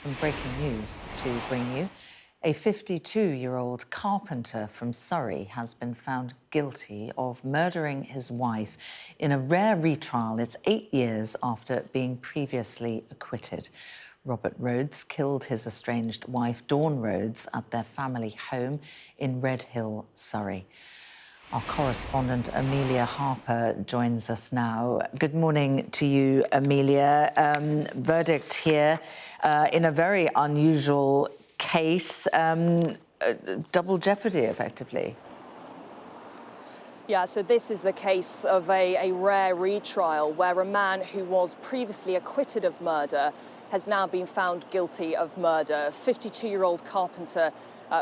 Some breaking news to bring you. A 52-year-old carpenter from Surrey has been found guilty of murdering his wife in a rare retrial. It's 8 years after being previously acquitted. Robert Rhodes killed his estranged wife, Dawn Rhodes, at their family home in Redhill, Surrey. Our correspondent, Amelia Harper, joins us now. Good morning to you, Amelia. Verdict here in a very unusual case, double jeopardy, effectively. Yeah, so this is the case of a rare retrial where a man who was previously acquitted of murder has now been found guilty of murder. 52-year-old carpenter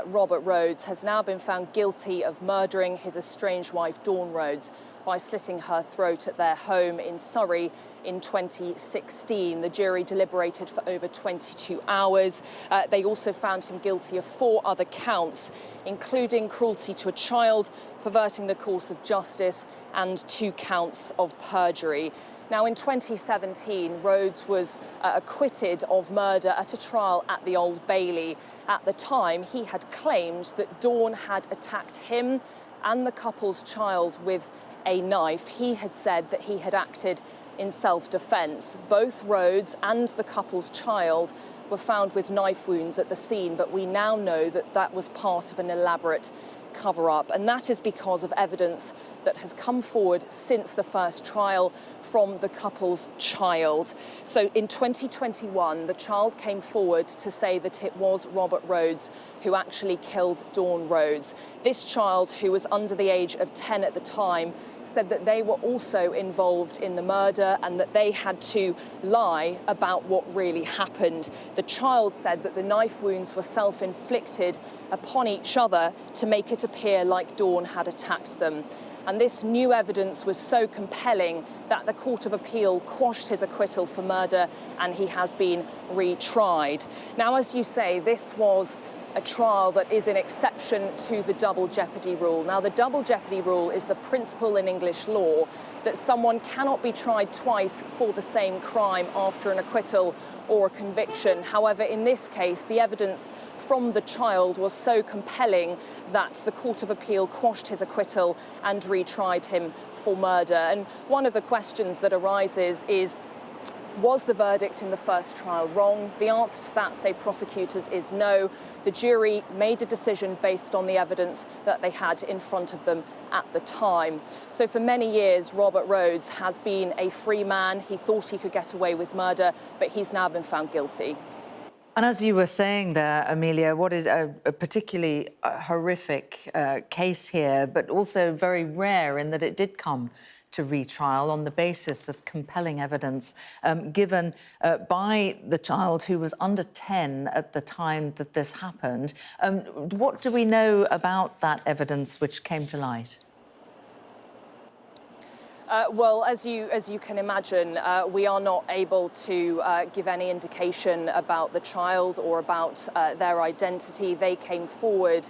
Robert Rhodes has now been found guilty of murdering his estranged wife, Dawn Rhodes, by slitting her throat at their home in Surrey in 2016. The jury deliberated for over 22 hours. They also found him guilty of 4 other counts, including cruelty to a child, perverting the course of justice, and 2 counts of perjury. Now, in 2017, Rhodes was acquitted of murder at a trial at the Old Bailey. At the time, he had claimed that Dawn had attacked him and the couple's child with a knife. He had said that he had acted in self-defence. Both Rhodes and the couple's child were found with knife wounds at the scene, but we now know that that was part of an elaborate cover-up, and that is because of evidence that has come forward since the first trial from the couple's child. So in 2021, the child came forward to say that it was Robert Rhodes who actually killed Dawn Rhodes. This child, who was under the age of 10 at the time, said that they were also involved in the murder and that they had to lie about what really happened. The child said that the knife wounds were self-inflicted upon each other to make it appear like Dawn had attacked them. And this new evidence was so compelling that the Court of Appeal quashed his acquittal for murder, and he has been retried. Now, as you say, this was a trial that is an exception to the double jeopardy rule. Now, the double jeopardy rule is the principle in English law that someone cannot be tried twice for the same crime after an acquittal or a conviction. However, in this case, the evidence from the child was so compelling that the Court of Appeal quashed his acquittal and retried him for murder. And one of the questions that arises is, was the verdict in the first trial wrong? The answer to that, say prosecutors, is no. The jury made a decision based on the evidence that they had in front of them at the time. So for many years, Robert Rhodes has been a free man. He thought he could get away with murder, but he's now been found guilty. And as you were saying there, Amelia, what is a particularly horrific case here, but also very rare in that it did come to retrial on the basis of compelling evidence given by the child, who was under 10 at the time that this happened. What do we know about that evidence which came to light? Well, as you can imagine, we are not able to give any indication about the child or about their identity. They came forward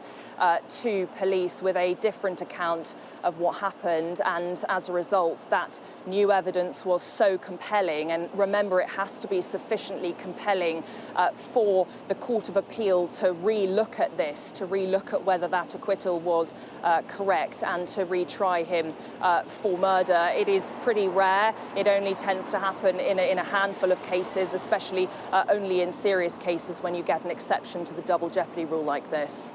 to police with a different account of what happened, and as a result, that new evidence was so compelling. And remember, it has to be sufficiently compelling for the Court of Appeal to re-look at this, to re-look at whether that acquittal was correct, and to retry him for murder. It is pretty rare. It only tends to happen in a handful of cases, especially only in serious cases when you get an exception to the double jeopardy rule like this.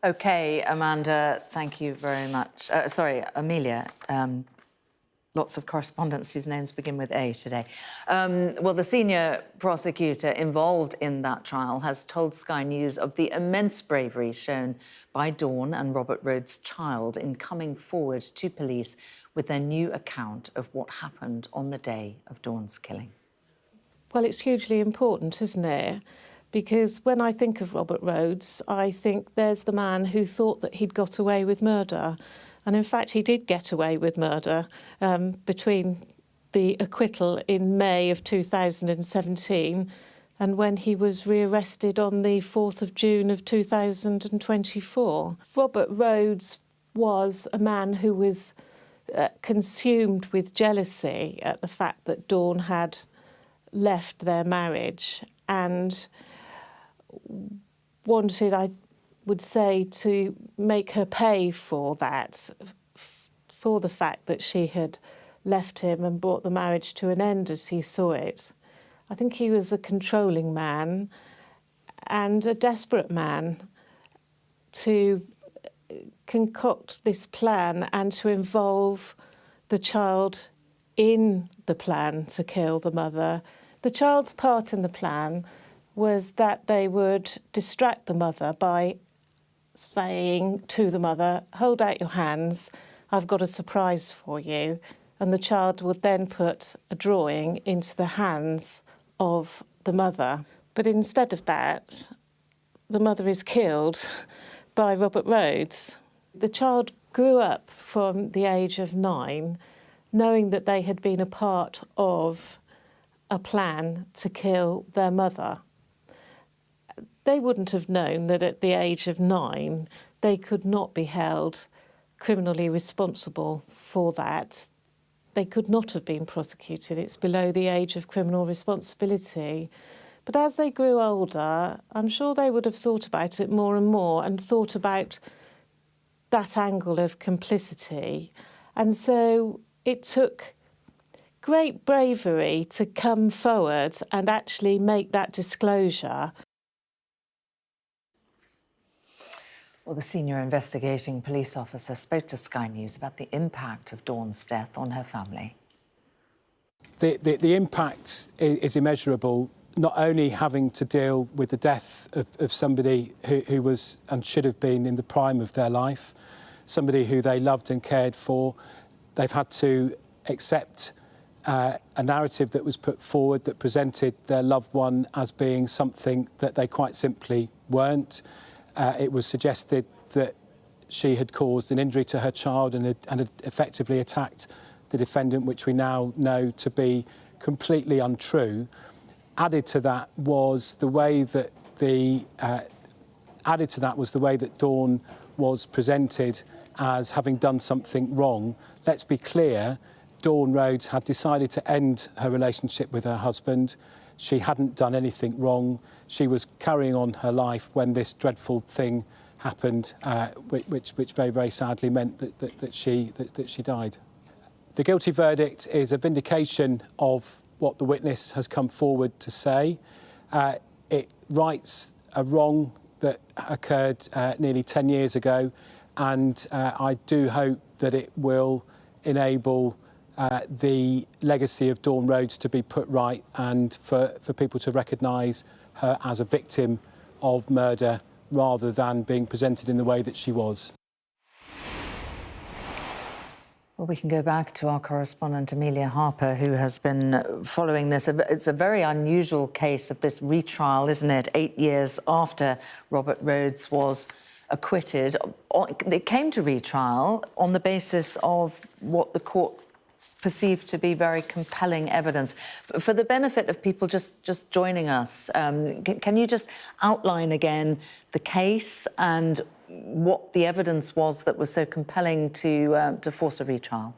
OK, Amanda, thank you very much. Amelia. Lots of correspondents whose names begin with A today. Well, the senior prosecutor involved in that trial has told Sky News of the immense bravery shown by Dawn and Robert Rhodes' child in coming forward to police with their new account of what happened on the day of Dawn's killing. Well, it's hugely important, isn't it? Because when I think of Robert Rhodes, I think there's the man who thought that he'd got away with murder. And in fact, he did get away with murder between the acquittal in May of 2017 and when he was rearrested on the 4th of June of 2024. Robert Rhodes was a man who was consumed with jealousy at the fact that Dawn had left their marriage, and wanted, I would say, to make her pay for that, for the fact that she had left him and brought the marriage to an end as he saw it. I think he was a controlling man and a desperate man to concoct this plan and to involve the child in the plan to kill the mother. The child's part in the plan was that they would distract the mother by saying to the mother, "Hold out your hands, I've got a surprise for you." And the child would then put a drawing into the hands of the mother. But instead of that, the mother is killed by Robert Rhodes. The child grew up from the age of 9, knowing that they had been a part of a plan to kill their mother. They wouldn't have known that at the age of 9 they could not be held criminally responsible for that. They could not have been prosecuted. It's below the age of criminal responsibility. But as they grew older, I'm sure they would have thought about it more and more and thought about that angle of complicity. And so it took great bravery to come forward and actually make that disclosure. Well, the senior investigating police officer spoke to Sky News about the impact of Dawn's death on her family. The impact is immeasurable, not only having to deal with the death of somebody who was and should have been in the prime of their life, somebody who they loved and cared for. They've had to accept a narrative that was put forward that presented their loved one as being something that they quite simply weren't. It was suggested that she had caused an injury to her child and had effectively attacked the defendant, which we now know to be completely untrue. Added to that was the way that Dawn was presented as having done something wrong. Let's be clear, Dawn Rhodes had decided to end her relationship with her husband. She hadn't done anything wrong. She was carrying on her life when this dreadful thing happened, which very, very sadly meant that she died. The guilty verdict is a vindication of what the witness has come forward to say. It rights a wrong that occurred nearly 10 years ago, and I do hope that it will enable the legacy of Dawn Rhodes to be put right and for people to recognise her as a victim of murder rather than being presented in the way that she was. Well, we can go back to our correspondent Amelia Harper, who has been following this. It's a very unusual case of this retrial, isn't it? 8 years after Robert Rhodes was acquitted. It came to retrial on the basis of what the court perceived to be very compelling evidence. For the benefit of people just joining us, can you just outline again the case and what the evidence was that was so compelling to force a retrial?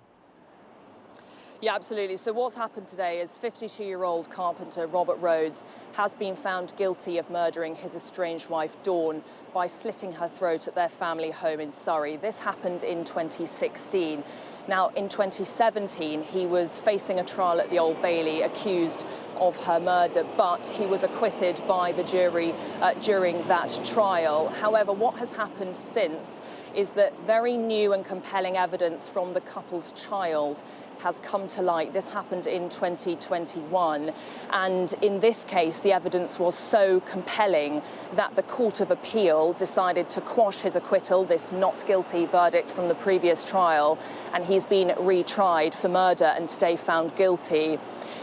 Yeah, absolutely. So what's happened today is 52-year-old carpenter Robert Rhodes has been found guilty of murdering his estranged wife, Dawn, by slitting her throat at their family home in Surrey. This happened in 2016. Now, in 2017, he was facing a trial at the Old Bailey accused of her murder, but he was acquitted by the jury during that trial. However, what has happened since is that very new and compelling evidence from the couple's child has come to light. This happened in 2021, and in this case the evidence was so compelling that the Court of Appeal decided to quash his acquittal, this not guilty verdict from the previous trial, and he's been retried for murder and today found guilty.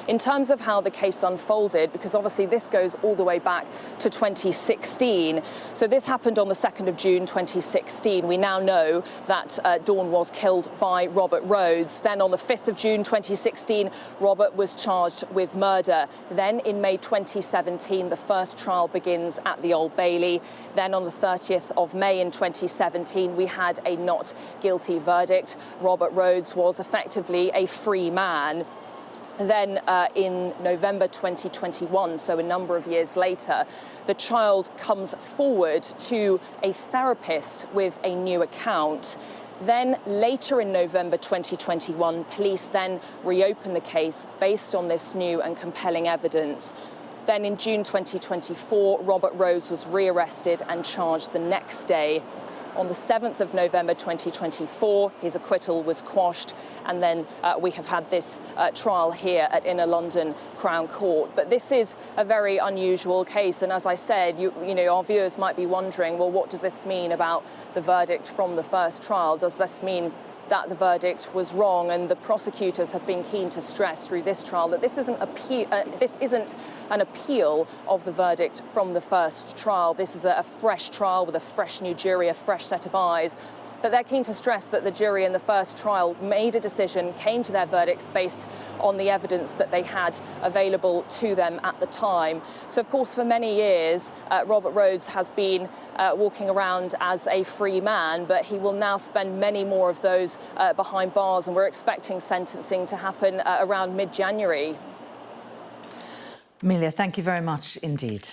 In terms of how the case unfolded, because obviously this goes all the way back to 2016. So this happened on the 2nd of June 2016. We now know that Dawn was killed by Robert Rhodes. Then on the 5th of June 2016, Robert was charged with murder. Then in May 2017, the first trial begins at the Old Bailey. Then on the 30th of May in 2017, we had a not guilty verdict. Robert Rhodes was effectively a free man. Then in November 2021, so a number of years later, the child comes forward to a therapist with a new account. Then later in November 2021, police then reopen the case based on this new and compelling evidence. Then in June 2024, Robert Rhodes was rearrested and charged the next day. On the 7th of November 2024, his acquittal was quashed, and then we have had this trial here at Inner London Crown Court. But this is a very unusual case, and as I said, you know, our viewers might be wondering, well, what does this mean about the verdict from the first trial? Does this mean that the verdict was wrong? And the prosecutors have been keen to stress through this trial that this isn't an appeal of the verdict from the first trial. This is a fresh trial with a fresh new jury, a fresh set of eyes. But they're keen to stress that the jury in the first trial made a decision, came to their verdicts based on the evidence that they had available to them at the time. So, of course, for many years, Robert Rhodes has been walking around as a free man, but he will now spend many more of those behind bars, and we're expecting sentencing to happen around mid-January. Amelia, thank you very much indeed.